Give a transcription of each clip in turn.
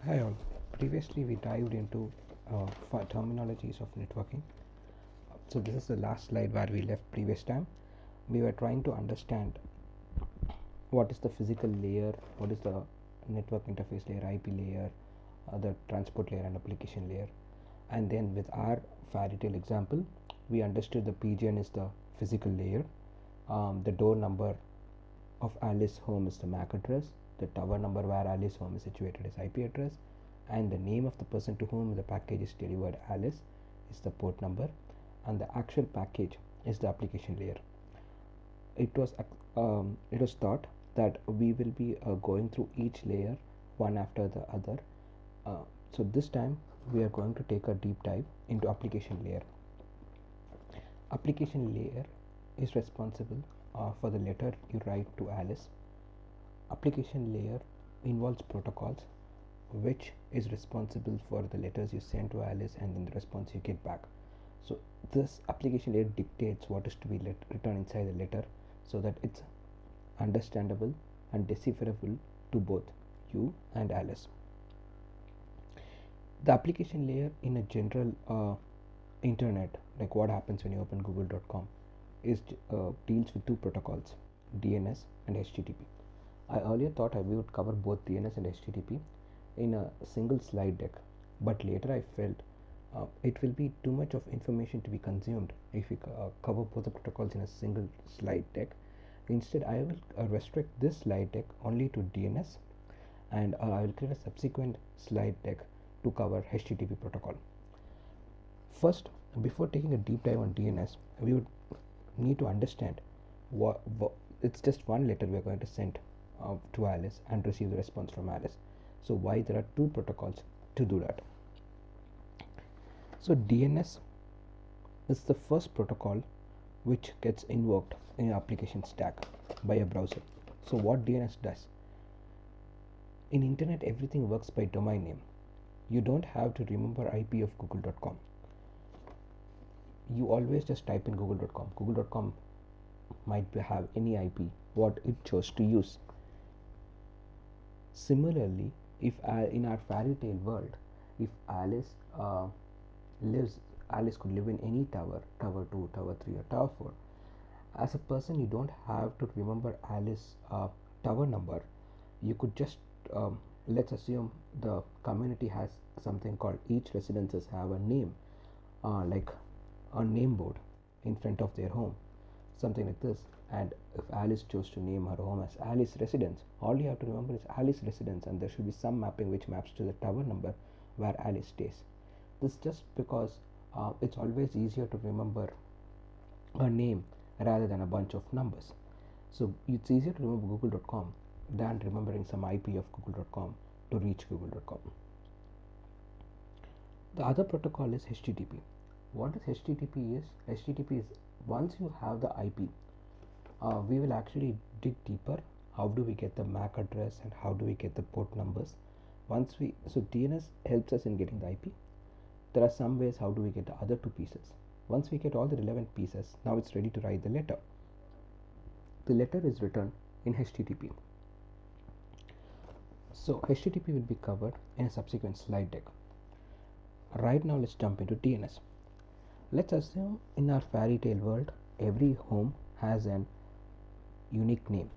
Hi all. Previously we dived into terminologies of networking. So this is the last slide where we left previous time. We were trying to understand what is the physical layer, what is the network interface layer, IP layer, the transport layer and application layer. And then with our fairy tale example, we understood the PGN is the physical layer. The door number of Alice home is the MAC address. The tower number where Alice home is situated is IP address, and the name of the person to whom the package is delivered, Alice, is the port number, and the actual package is the application layer. It was thought that we will be going through each layer one after the other. So this time we are going to take a deep dive into application layer. Application layer is responsible for the letter you write to Alice. Application layer involves protocols which is responsible for the letters you send to Alice and then the response you get back. So this application layer dictates what is to be written inside the letter so that it's understandable and decipherable to both you and Alice. The application layer in a general internet, like what happens when you open google.com, is deals with two protocols, DNS and HTTP. I earlier thought we would cover both DNS and HTTP in a single slide deck, but later I felt it will be too much of information to be consumed if we cover both the protocols in a single slide deck. Instead, I will restrict this slide deck only to DNS, and I will create a subsequent slide deck to cover HTTP protocol. First, before taking a deep dive on DNS, we would need to understand what it's just one letter we are going to send to Alice and receive the response from Alice. So why there are two protocols to do that? So DNS is the first protocol which gets invoked in your application stack by a browser. So what DNS does? In internet, everything works by domain name. You don't have to remember IP of google.com. You always just type in google.com. Google.com might have any IP what it chose to use. Similarly, if in our fairy tale world, if Alice could live in any tower, tower 2, tower 3 or tower 4. As a person, you don't have to remember Alice tower number. You could just let's assume the community has something called each residences have a name, like a name board in front of their home, something like this. And if Alice chose to name her home as Alice Residence, all you have to remember is Alice Residence, and there should be some mapping which maps to the tower number where Alice stays. This just because it's always easier to remember a name rather than a bunch of numbers. So it's easier to remember google.com than remembering some IP of google.com to reach google.com. The other protocol is HTTP. What is HTTP is? HTTP is once you have the IP, we will actually dig deeper. How do we get the MAC address and how do we get the port numbers? So DNS helps us in getting the IP. There are some ways how do we get the other two pieces. Once we get all the relevant pieces, now it's ready to write the letter. The letter is written in HTTP. So HTTP will be covered in a subsequent slide deck. Right now let's jump into DNS. Let's assume in our fairy tale world, every home has an unique name.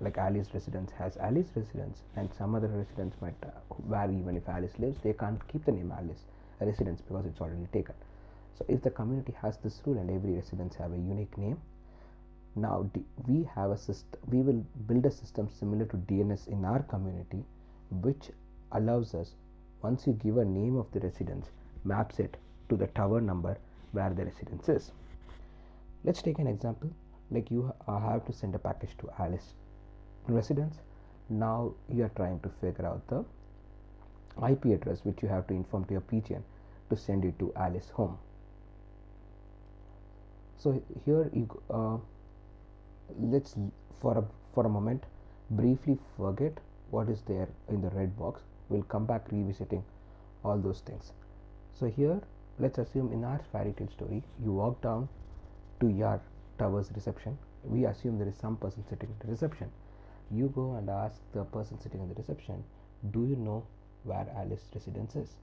Like Alice Residence has Alice Residence, and some other residence might where even if Alice lives, they can't keep the name Alice Residence because it's already taken. So if the community has this rule and every residence have a unique name, now we will build a system similar to DNS in our community, which allows us, once you give a name of the residence, maps it to the tower number where the residence is. Let's take an example, like you have to send a package to Alice Residence. Now you are trying to figure out the IP address which you have to inform to your PGN to send it to Alice home. So here let's for a moment briefly forget what is there in the red box. We'll come back revisiting all those things. So here let's assume in our fairy tale story, you walk down to your tower's reception. We assume there is some person sitting at the reception. You go and ask the person sitting in the reception, do you know where Alice's residence is.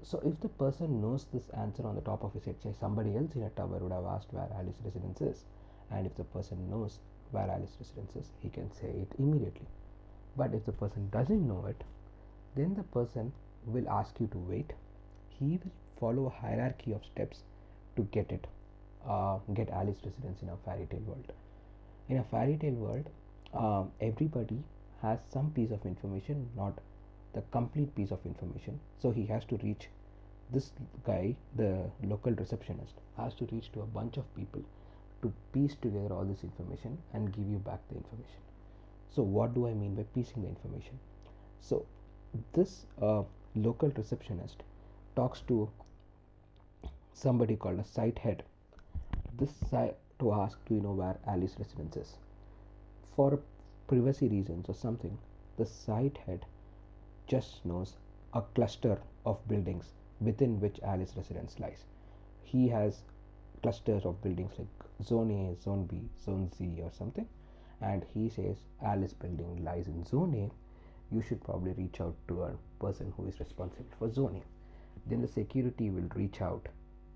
So if the person knows this answer on the top of his head, say somebody else in a tower would have asked where Alice's residence is, and if the person knows where Alice's residence is, he can say it immediately. But if the person doesn't know it, then the person will ask you to wait. He will follow a hierarchy of steps to get Alice's residence in a fairy tale world. In a fairy tale world, everybody has some piece of information, not the complete piece of information. So he has to reach this guy, the local receptionist, has to reach to a bunch of people to piece together all this information and give you back the information. So what do I mean by piecing the information? So this local receptionist talks to somebody called a site head. This site to ask, do you know where Alice's residence is? For privacy reasons or something, the site head just knows a cluster of buildings within which Alice's residence lies. He has clusters of buildings like Zone A, Zone B, Zone Z or something, and he says Alice building lies in Zone A. You should probably reach out to a person who is responsible for Zone A. Then the security will reach out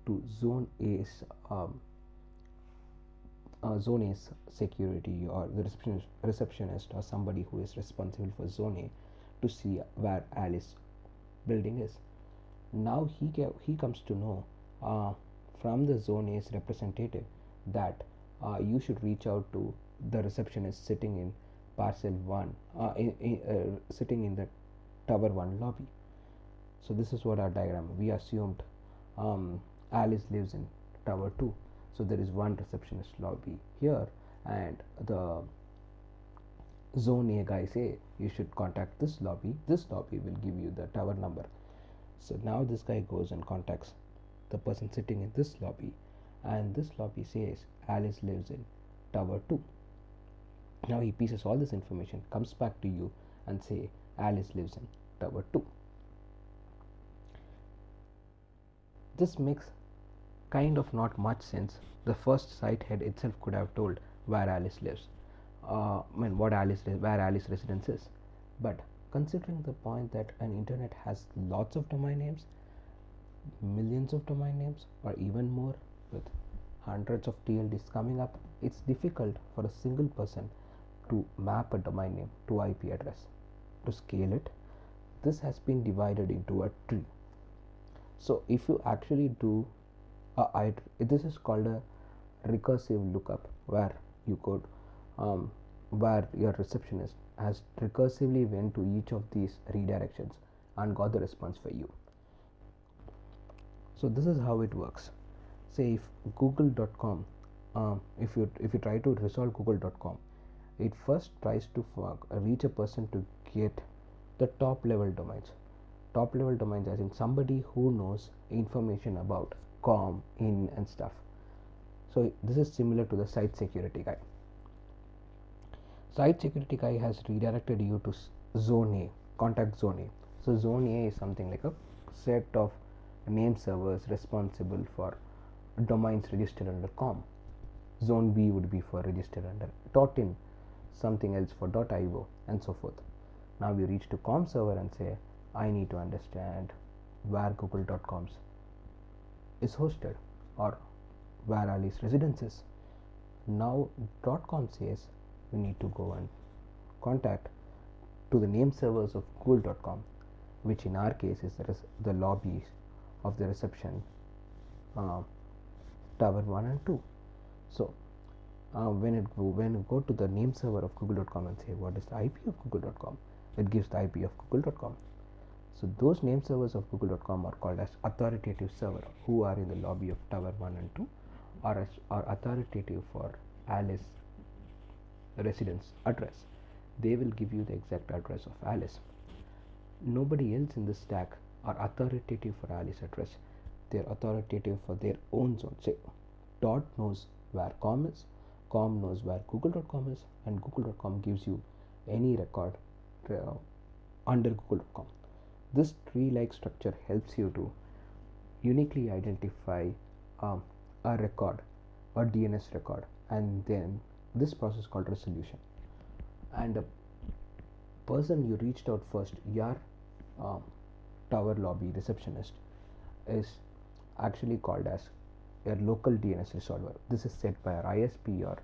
to Zone A's security, or the receptionist or somebody who is responsible for Zone A, to see where Alice building is. Now he comes to know from the Zone A's representative that you should reach out to the receptionist sitting in parcel 1, sitting in the tower 1 lobby. So this is what our diagram. We assumed Alice lives in tower 2. So there is one receptionist lobby here, and the Zone A guy say you should contact this lobby. This lobby will give you the tower number. So now this guy goes and contacts the person sitting in this lobby, and this lobby says Alice lives in tower 2. Now he pieces all this information, comes back to you and say Alice lives in tower 2. This makes kind of not much sense. The first site head itself could have told where Alice lives, where Alice's residence is. But considering the point that an internet has lots of domain names, millions of domain names, or even more, with hundreds of TLDs coming up, it's difficult for a single person to map a domain name to IP address. To scale it, this has been divided into a tree. So if you actually do this is called a recursive lookup, where you could where your receptionist has recursively went to each of these redirections and got the response for you. So this is how it works. Say if google.com, if you try to resolve google.com, it first tries to reach a person to get the top level domains. Top level domains as in somebody who knows information about com, in, and stuff. So this is similar to the site security guy. Site security guy has redirected you to Zone A, contact Zone A. So Zone A is something like a set of name servers responsible for domains registered under com. Zone B would be for registered under .in, something else for .io, and so forth. Now we reach to com server and say, I need to understand where google.com's is hosted, or where Alice's residence is. Now .com says we need to go and contact to the name servers of google.com, which in our case is the lobbies of the reception tower 1 and 2. So when you go to the name server of google.com and say what is the IP of google.com, it gives the IP of google.com. So those name servers of google.com are called as authoritative server, who are in the lobby of tower 1 and 2, are authoritative for Alice residence address. They will give you the exact address of Alice. Nobody else in this stack are authoritative for Alice address. They are authoritative for their own zone. Say dot knows where com is, com knows where google.com is, and google.com gives you any record under google.com. This tree-like structure helps you to uniquely identify a record, a DNS record, and then this process called resolution. And the person you reached out first, your um, tower lobby receptionist is actually called as a local DNS resolver. This is set by our ISP or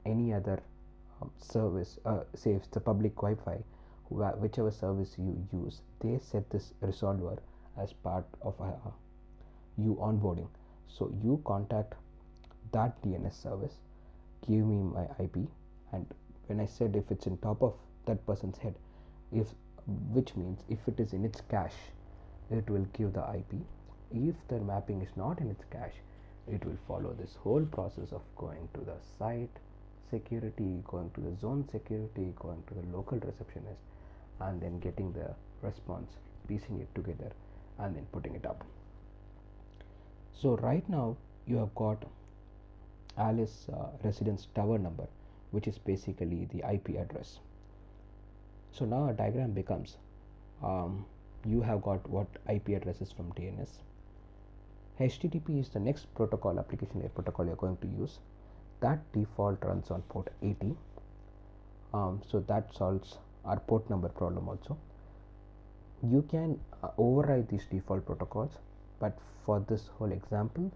any other service, say if it's a public Wi-Fi, whichever service you use, they set this resolver as part of you onboarding. So you contact that DNS service, give me my IP, and when I said if it's in top of that person's head, if which means if it is in its cache, it will give the IP. If the mapping is not in its cache, it will follow this whole process of going to the site security, going to the zone security, going to the local receptionist, and then getting the response, piecing it together, and then putting it up. So right now you have got Alice residence tower number, which is basically the IP address. So now our diagram becomes you have got what IP addresses from DNS. HTTP is the next protocol, application layer protocol you're going to use. That default runs on port 80. So that solves our port number problem also. You can override these default protocols, but for this whole example,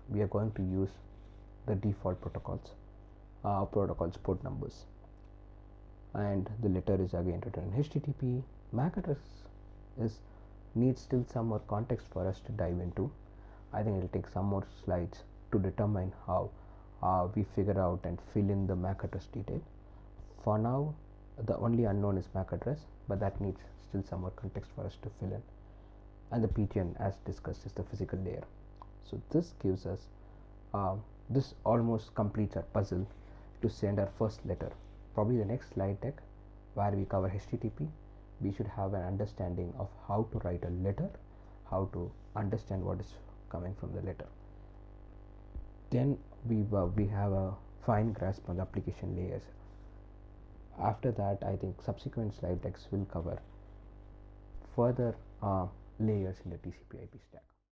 we are going to use the default protocols port numbers, and the letter is again written in HTTP. MAC address is needs still some more context for us to dive into. I think it will take some more slides to determine how we figure out and fill in the MAC address detail. For now, the only unknown is MAC address, but that needs still some more context for us to fill in. And the PTN, as discussed, is the physical layer. So this gives us this almost completes our puzzle to send our first letter. Probably the next slide deck where we cover HTTP, we should have an understanding of how to write a letter, how to understand what is coming from the letter. Then we have a fine grasp on the application layers. After that, I think subsequent slide decks will cover further layers in the TCP/IP stack.